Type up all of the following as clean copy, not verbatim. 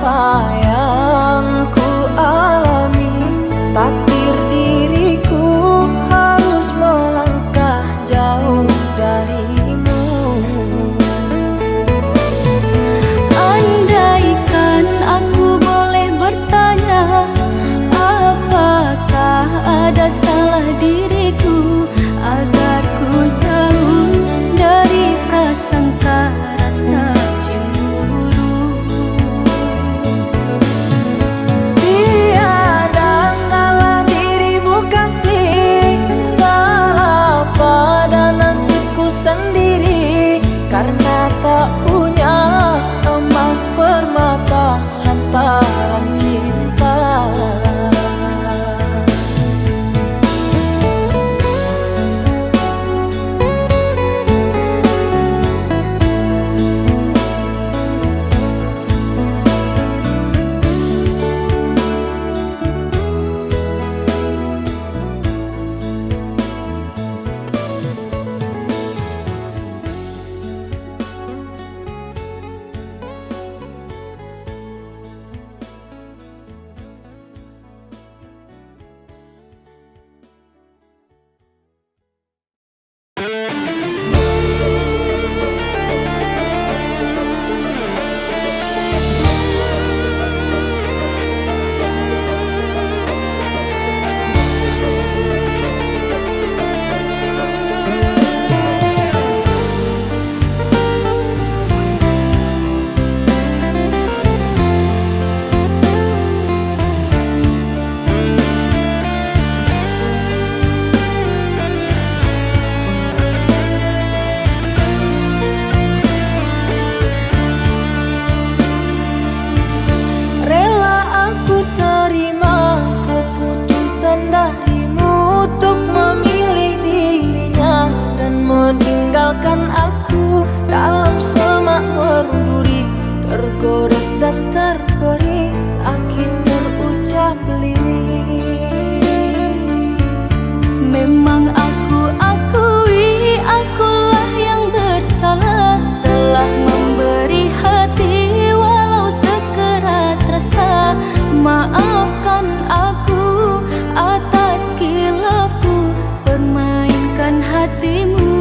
apa yang ku alami, takdir diriku harus melangkah jauh darimu. Andaikan aku boleh bertanya, apakah ada salah diriku agar ku jauh dari prasangka rasa cemburu. Tiada salah dirimu kasih, salah pada nasibku sendiri, karena tak punya emas permata lantaran cinta. Meninggalkan aku dalam semak berduri, tergores dan terberi sakit terucap lirik. Memang aku akui akulah yang bersalah, telah memberi hati walau sekerat rasa. Maafkan aku atas khilafku permainkan hatimu.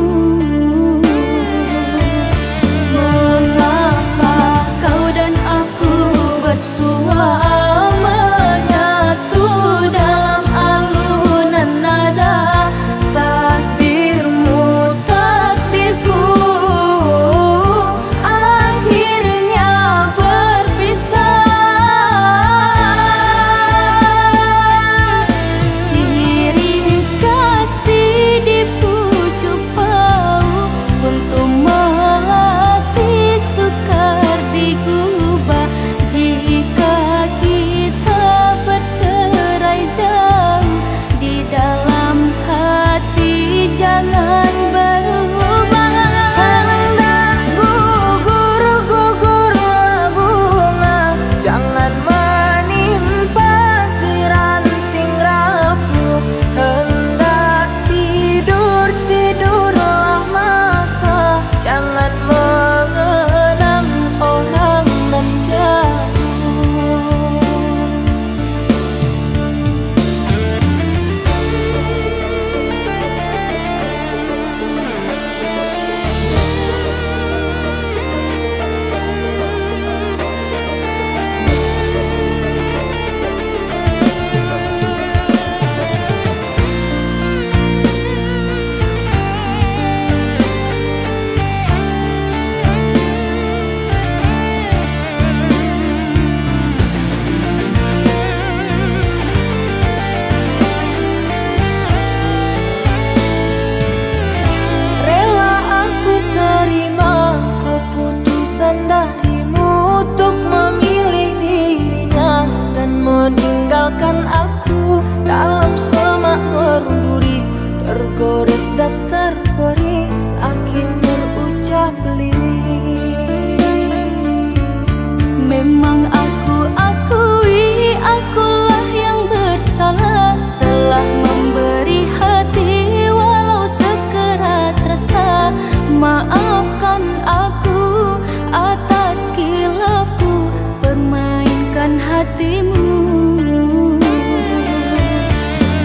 dan hatimu.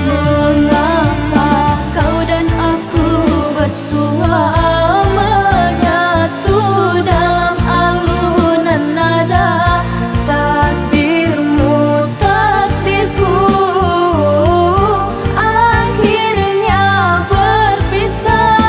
Mengapa kau dan aku bersua menyatu dalam alunan nada? Takdirmu, takdirku, akhirnya berpisah.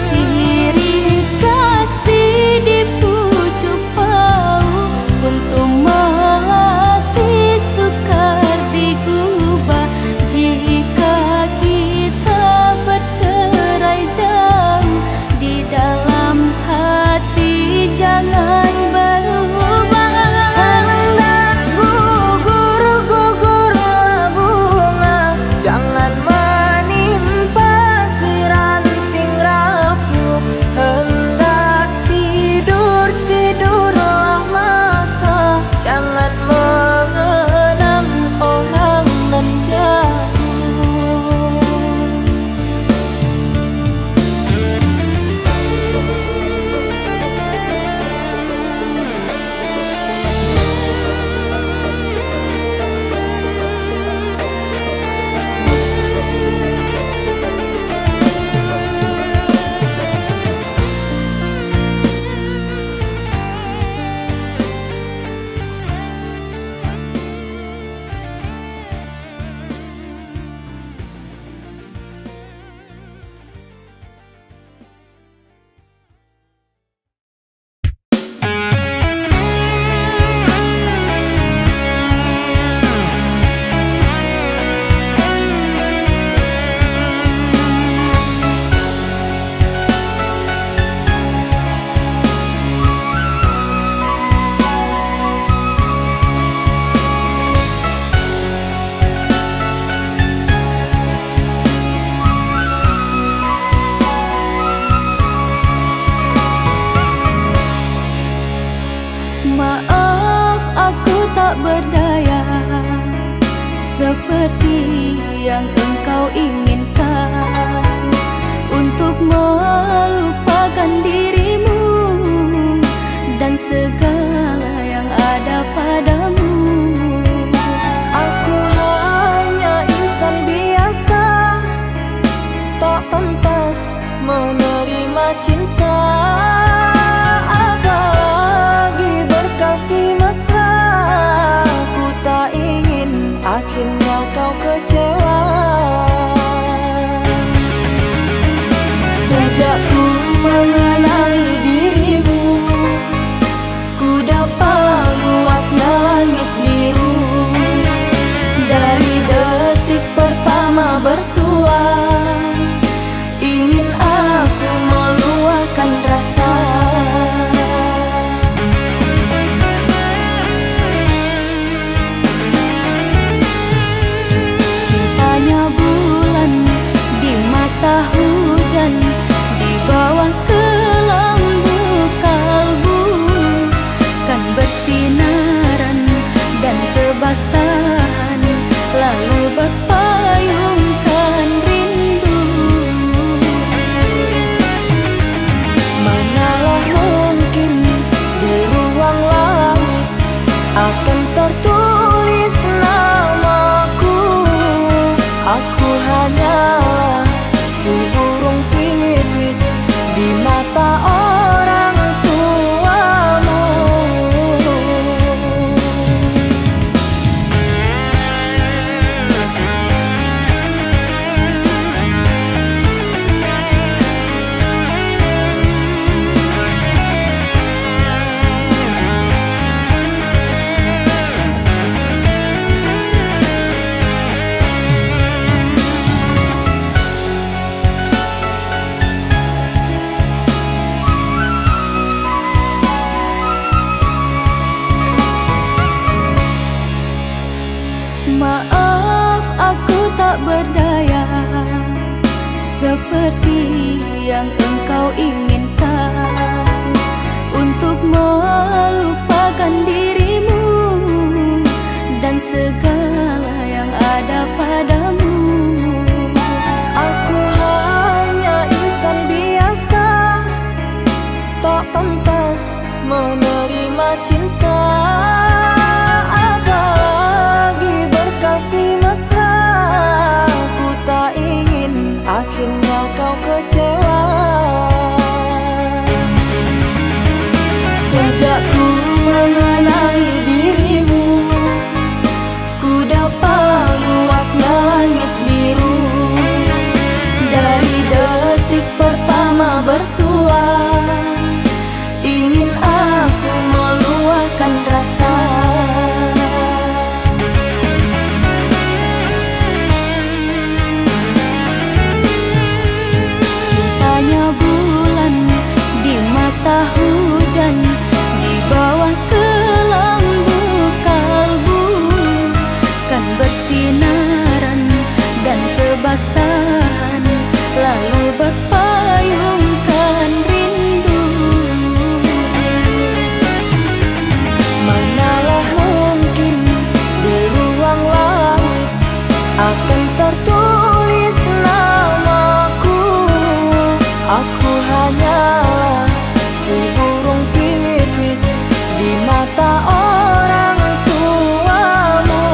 Sirih kasih di pucuk bau, untuk melati sukar digubah. Jika kita bercerai jauh, di dalam hati jangan berubah. Hendak gugur-gugurlah bunga, jangan menimpa si ranting rapuh. Hendak tidur-tidurlah mata, jangan mengenang orang nan jauh. Maaf, aku tak berdaya seperti yang engkau inginkan, untuk melupakan dirimu dan segala yang ada padamu. Aku hanya insan biasa, tak pantas menerima cinta. Apalagi berkasih mesra, ku tak ingin akhirnya kau kecewa. Sejak ku mengenali dirimu, ku dapat luasnya menerima cinta. Apalagi berkasih mesra, ku tak ingin akhirnya kau kecewa. Sejak ku mengenali dirimu, ku dapat luasnya langit biru. Dari detik pertama bersua, ingin aku meluahkan rasa. Cintanya bulan di mata hujan, di bawah kelambu kalbu, kan bersinaran dan kebasahan, lalu berpayungkan rindu. Manalah mungkin di ruang langit akan tertulis namaku. Aku hanyalah si burung pipit di mata orang tuamu.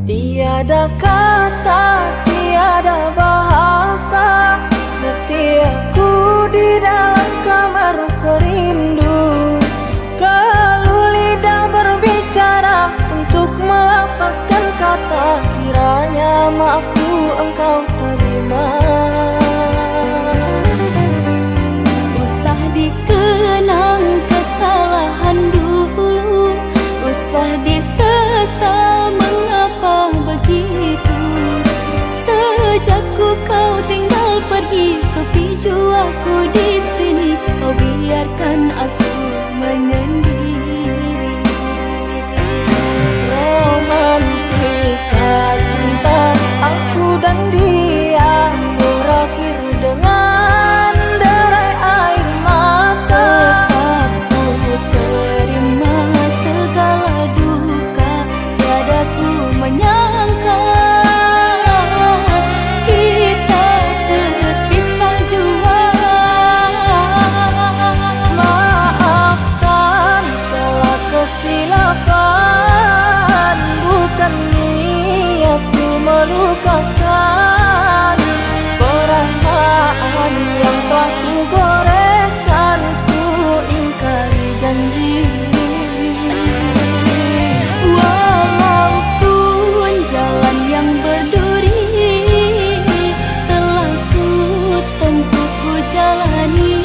Tiada kata, tiada bahasa, setiaku di dalam kamar perindu. Kalau lidah berbicara untuk melafazkan kata, kiranya maafku engkau terima. Usah dikenang kesalahan dulu, usah disesal mengapa begitu. Sejak kau tinggal pergi, sepi jiwaku di sini. Kau biarkan aku menyendiri. Romantika cinta aku dan dia berakhir dengan derai air mata. Tetap ku terima segala duka, tiada ku menyangka kita terpisah jua. Maafkan segala kesilapan, bukan niatku melukakan. Perasaan yang telah ku goreskan, ku ingkari janji. Walaupun jalan yang berduri telah ku tempuh, ku jalani,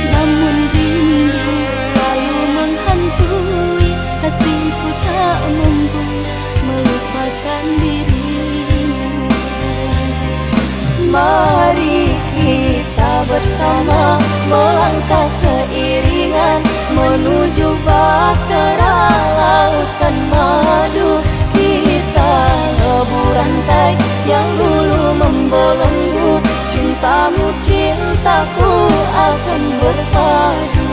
namun rindu selalu menghantui. Kasihku tak mampu melupakan dirimu. Mari kita bersama melangkah seiringan menuju bahtera lautan madu. Kita lebur rantai yang dulu membelenggu, cintamu cintaku akan berpadu.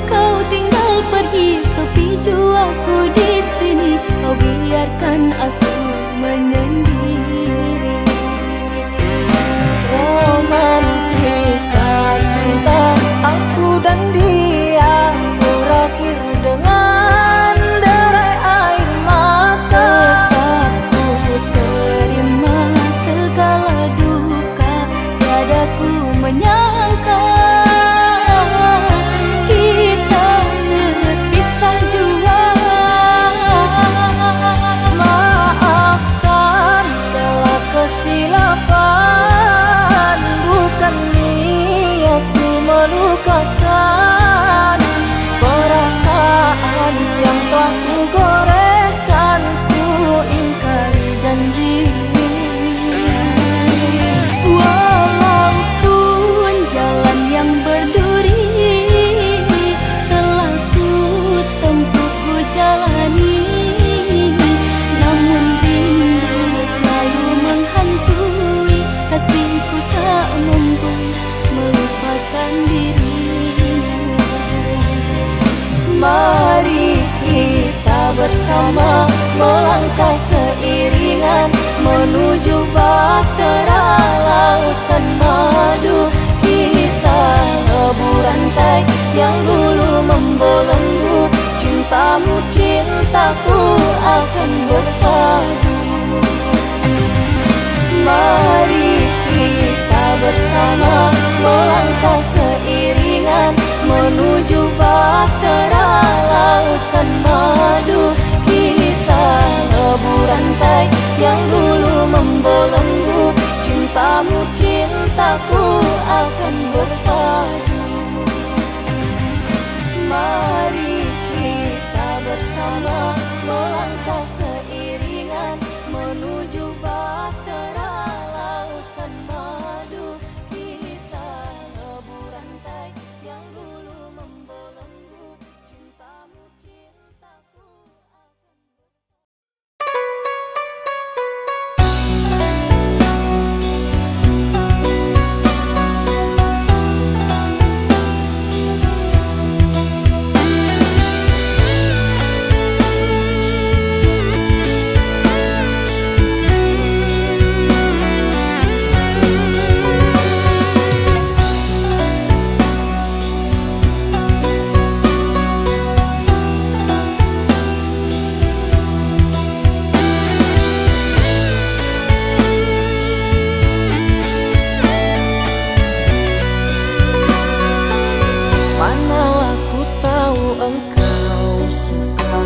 kau tinggal pergi, sepi jua aku di sini. Kau biarkan aku menyendiri. Romantika cinta aku dan dia berakhir dengan derai air mata. Tetap ku terima segala duka, tiada ku menyangka kita terpisah jua. Maafkan segala kesilapan, bukan niatku melukakan. Perasaan yang telah ku goreskan, ku ingkari janji. Walaupun jalan yang berduri telah ku tempuh, ku jalani, namun rindu selalu menghantui. Kasihku tak mampu melupakan dirimu. Mari kita bersama melangkah seiringan menuju bahtera lautan madu. Kita lebur rantai yang dulu membelenggu, cintamu cintaku akan berpadu. Mari kita bersama melangkah seiringan menuju bahtera lautan madu. Kita lebur rantai yang dulu membelenggu, cintamu cintaku akan berpadu. Mari kita bersama melangkah seiringan menuju bahtera lautan madu. Kita lebur rantai yang dulu membelenggu, cintamu cintaku akan Manalah ku tahu engkau suka,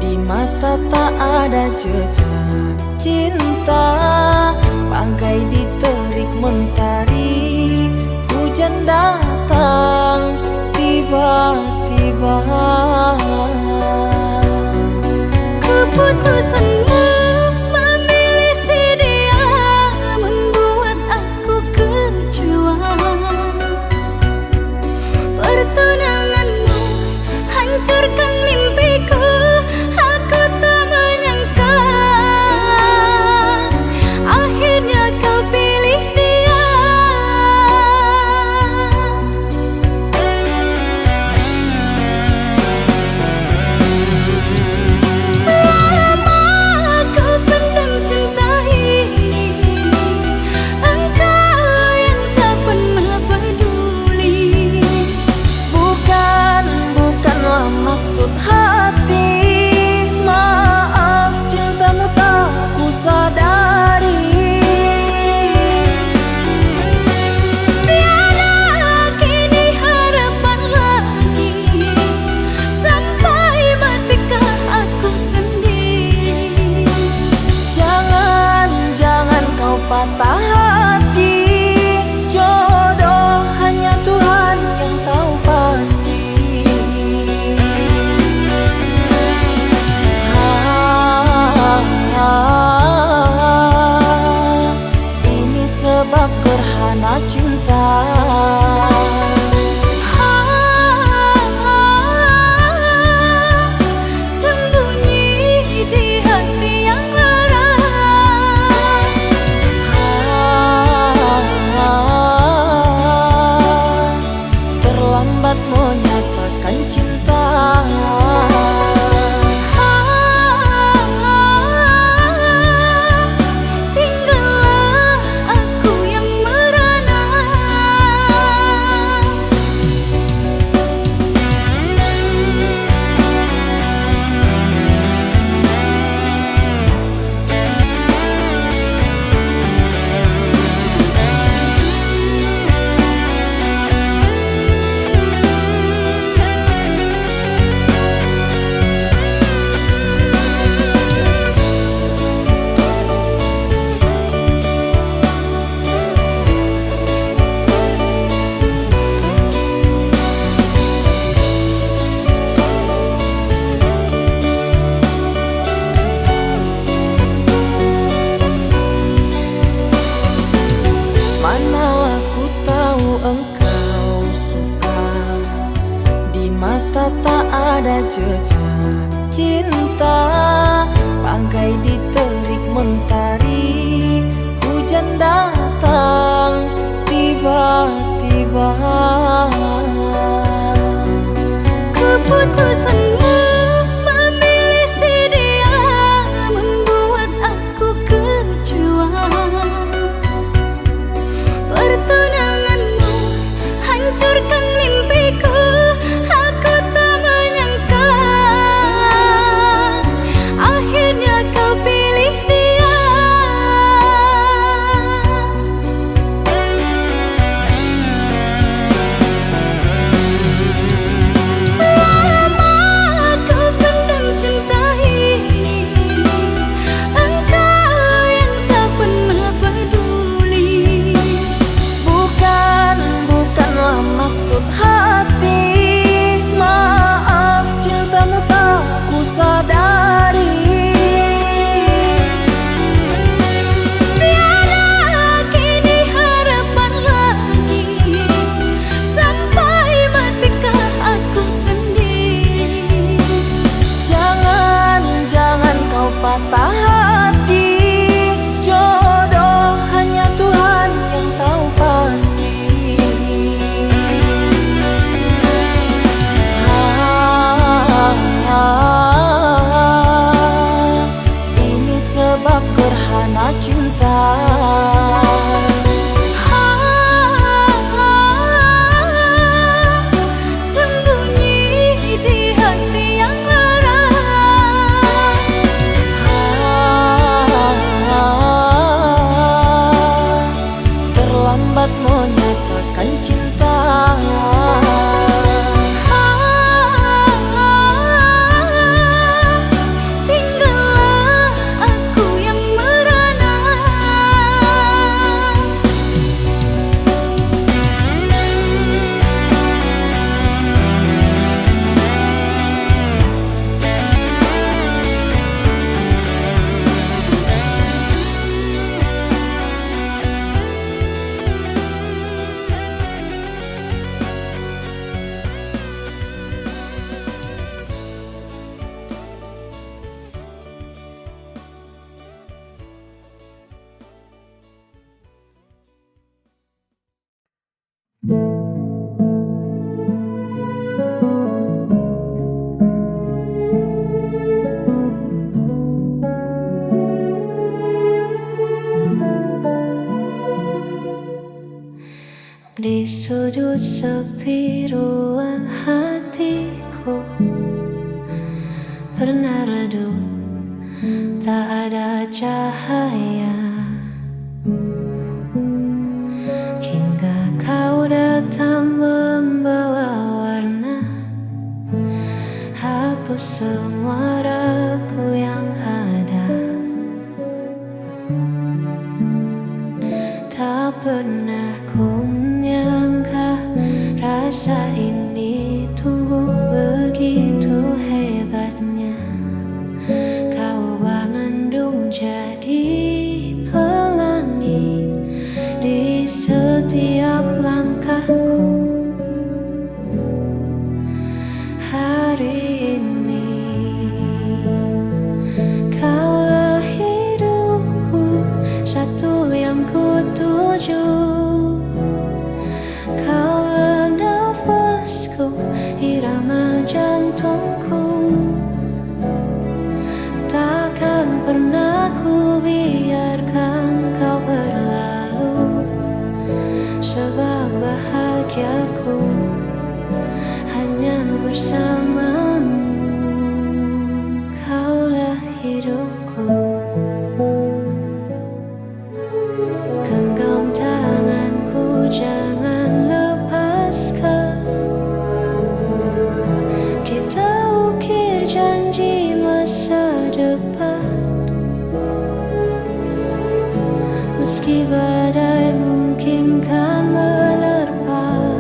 di mata tak ada jejak cinta. Bagai diterik mentari, hujan datang tiba-tiba. Keputusanmu memilih si dia membuat aku kecewa. Pertunanganmu hancurkan mimpiku, aku tak menyangka akhirnya kau pilih dia. Lama kau pendam cinta ini, engkau yang tak pernah peduli. Bukanlah maksud hati, maaf cintamu tak ku sadari. Tiada kini harapan lagi, sampai matikah aku sendiri. Jangan kau patah hati, jodoh hanya Tuhan yang tahu pasti. Ini sebab gerhana cinta. Sembunyi di hati yang lara. mata tak ada jejak cinta, bagai diterik mentari. Hujan datang tiba-tiba. Keputusanmu memilih si dia membuat aku kecewa. Pertunanganmu hancurkan mimpiku. Aku tak menyangka akhirnya kau pilih dia. Lama kau pendam cinta ini, engkau yang tak pernah peduli. Bukanlah maksud hati, maaf cintamu tak ku sadari. Tiada kini harapan lagi, sampai matikah aku sendiri. Jangan kau patah hati, jodoh hanya Tuhan yang tahu pasti. Ini sebab gerhana cinta. Sembunyi di hati yang lara. Terlambat menyatakan cinta. Tinggallah aku yang merana. Di sudut sepi ruang hatiku pernah redup, tak ada cahaya, hingga kau datang membawa warna, hapus semua ragu yang ada. Tak pernah ku menyangka rasa ini tuh begitu hebatnya. Kau ubah mendung jadi pelangi di setiap langkahku. Hari ini kaulah hidupku, satu yang ku tuju. Kaulah nafasku, irama jantungku. Takkan pernah ku biarkan kau berlalu, sebab bahagiaku hanya bersamamu. Kaulah hidupku. Genggam tanganku, jangan lepaskan. Kita ukir janji masa depan. Meski badai mungkin kan menerpa,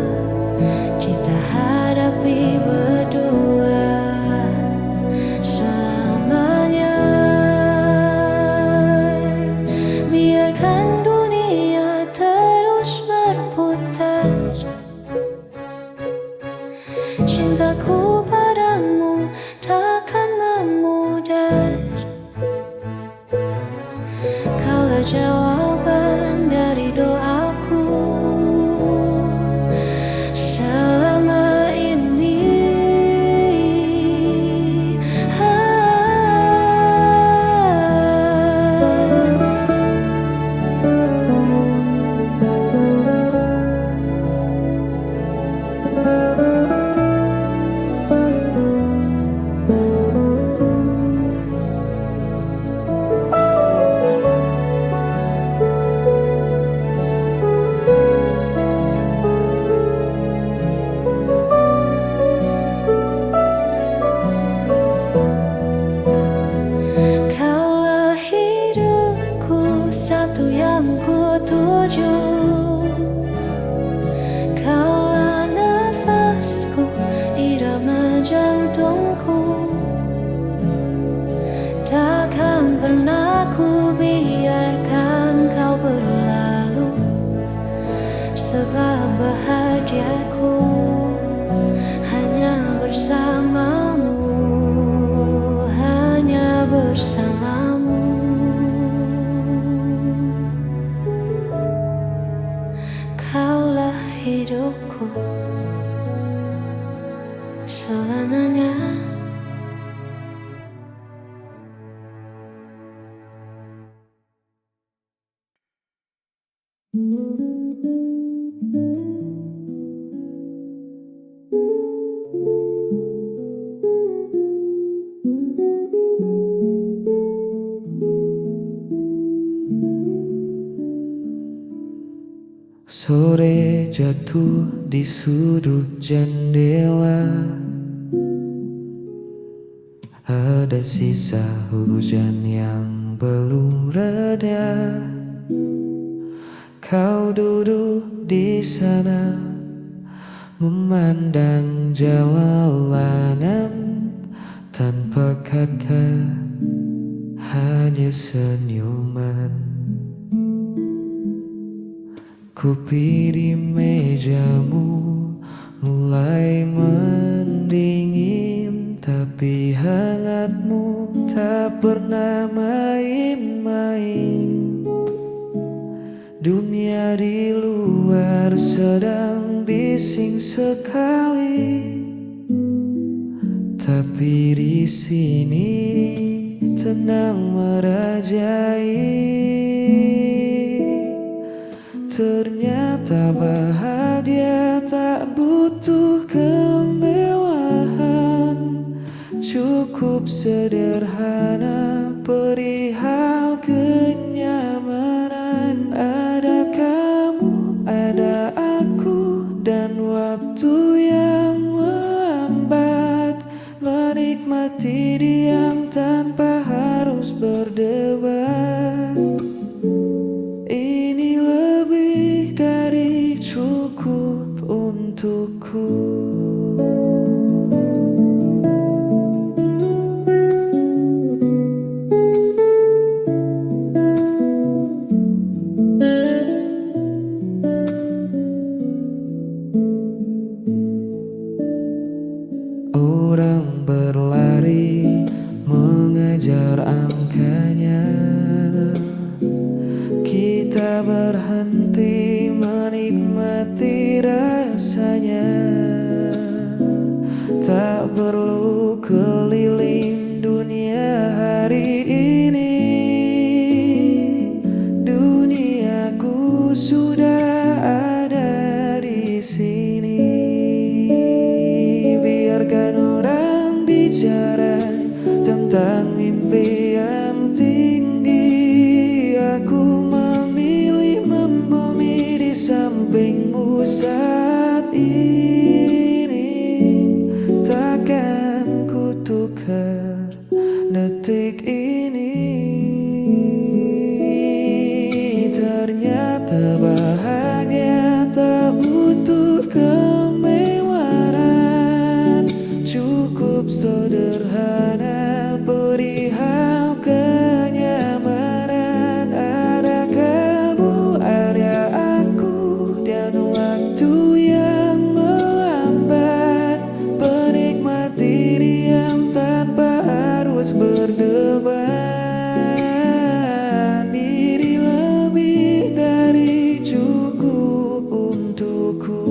jantungku. Takkan pernah ku biarkan kau berlalu, sebab bahagiaku hanya bersamamu, hanya bersamamu. Kaulah hidupku selamanya. Sore jatuh di sudut jendela, ada sisa hujan yang belum reda. Kau duduk di sana memandang jalanan tanpa kata, hanya senyuman. Kopi di mejamu mulai mendingin, tapi hangatmu tak pernah main-main. Dunia di luar sedang bising sekali, tapi di sini tenang merajai. Ternyata bahagia tak butuh kemewahan, cukup sederhana perihal kenyamanan. Ada kamu, ada aku, dan waktu yang melambat. Menikmati diam tanpa harus berdebat. Ini lebih dari cukup untukku. Orang berlari mengejar angkanya, kita berhenti menikmati rasanya. Tak perlu keliling dunia hari ini, duniaku sudah ada di sini. Biarkan orang bicara tentang mimpi yang tinggi, aku memilih membumi di sampingmu saat ini. Takkan ku tukar detik ini. Ternyata bahagia tak butuh kemewahan, cukup sederhana perihal kenyamanan. Ada kamu, ada aku, dan waktu yang melambat. Menikmati diam tanpa harus berdebat. Diri lebih dari cukup untukku.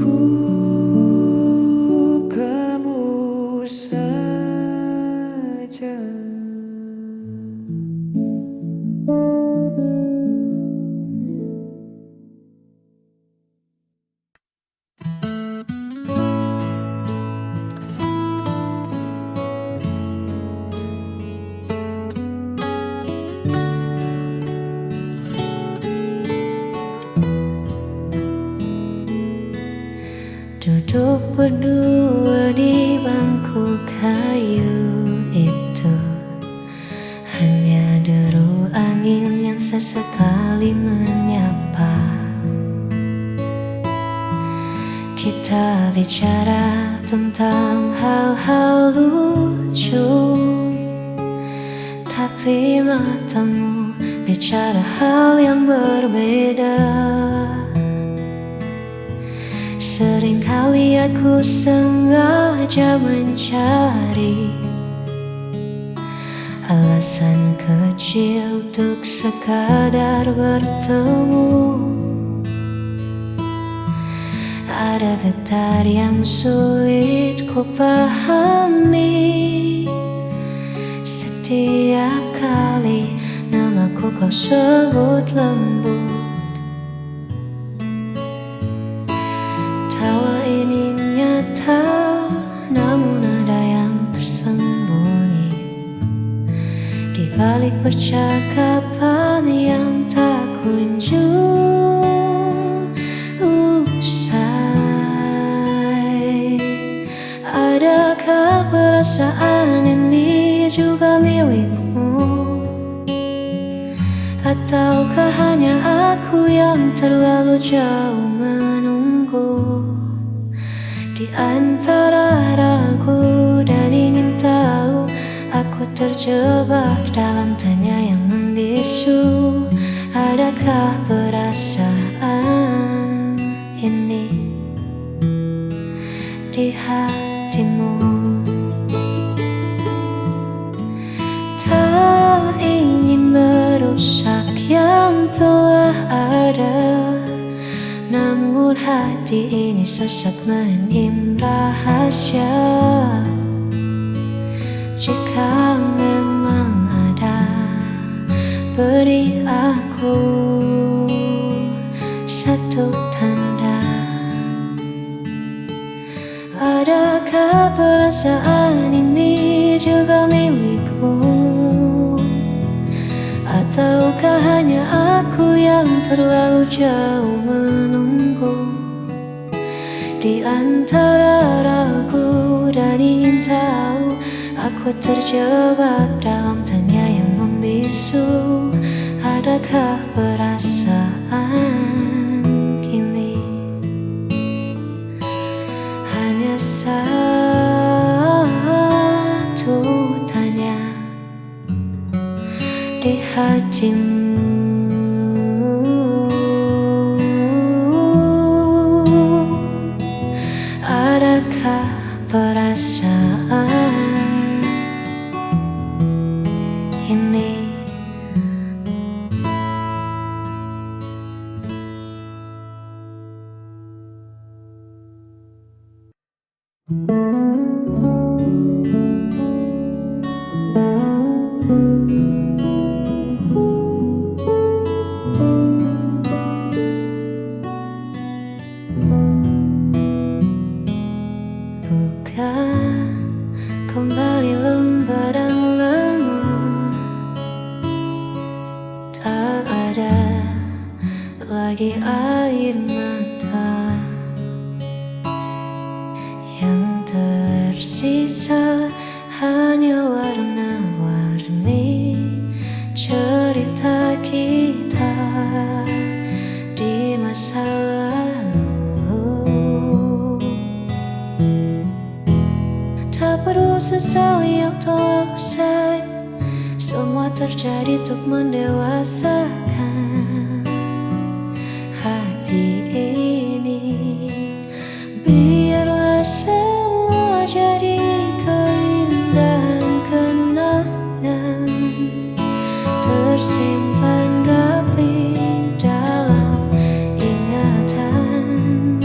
Cukup kamu saja. Duduk berdua di bangku kayu itu, hanya angin yang sesekali menyapa. Kita bicara tentang hal-hal lucu, tapi matamu bicara hal yang berbeda. Seringkali aku sengaja mencari alasan kecil untuk sekadar bertemu. Ada getar yang sulit ku pahami setiap kali namaku kau sebut lembut. Tawa ini nyata, namun ada yang tersembunyi di balik percakapan yang tak kunjung usai. Adakah perasaan ini juga milikmu? Ataukah hanya aku yang terlalu jauh menunggu? Di antara ragu dan ingin tahu, aku terjebak dalam tanya yang membisu. Adakah perasaan ini di hatimu? Tak ingin merusak yang telah ada, namun hati ini sesak menyimpan rahasia. Jika memang ada, beri aku satu tanda. Adakah perasaan ini juga milikmu? Ataukah hanya aku yang terlalu jauh menunggu? Di antara ragu dan ingin tahu, aku terjebak dalam tanya yang membisu. Adakah perasaan kini hanya satu tanya di hatimu? Adakah perasaan ini? Buka kembali lembaran lama, tak ada lagi air mata. Yang tersisa hanya warna-warni cerita kita di masa lalu. Tak perlu sesali yang telah usai, semua terjadi untuk mendewasakan hati ini. Biarlah semua jadi keindahan kenangan, tersimpan rapi dalam ingatan.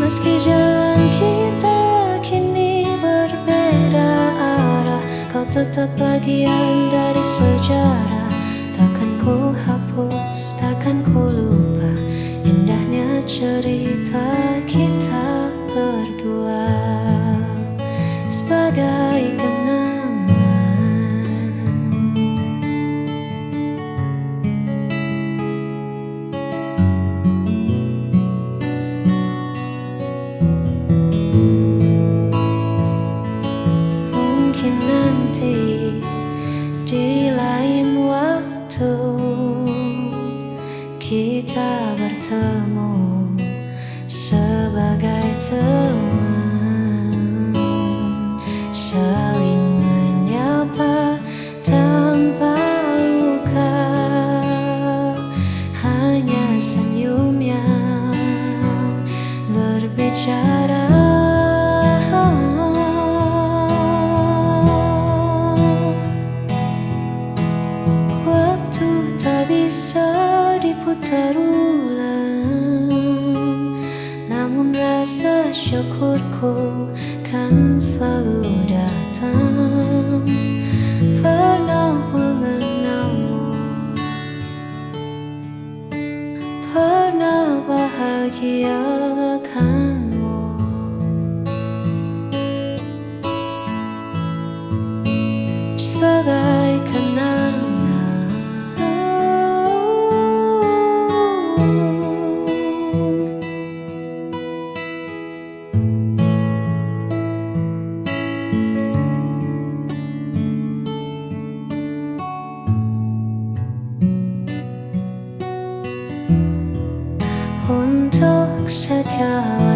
Meski jalan kita kini berbeda arah, kau tetap bagian dari sejarah. Takkan ku hapus, takkan ku lupa indahnya cerita kita berdua sebagai kenangan. Mungkin nanti di lain waktu kita bertemu sebagai teman, saling menyapa tanpa luka, hanya senyum yang berbicara. Waktu tak bisa diputar ulang, namun rasa syukurku kan selalu datang. Pernah mengenalmu, pernah bahagiakanmu, sebagai kenangan. Untuk sekian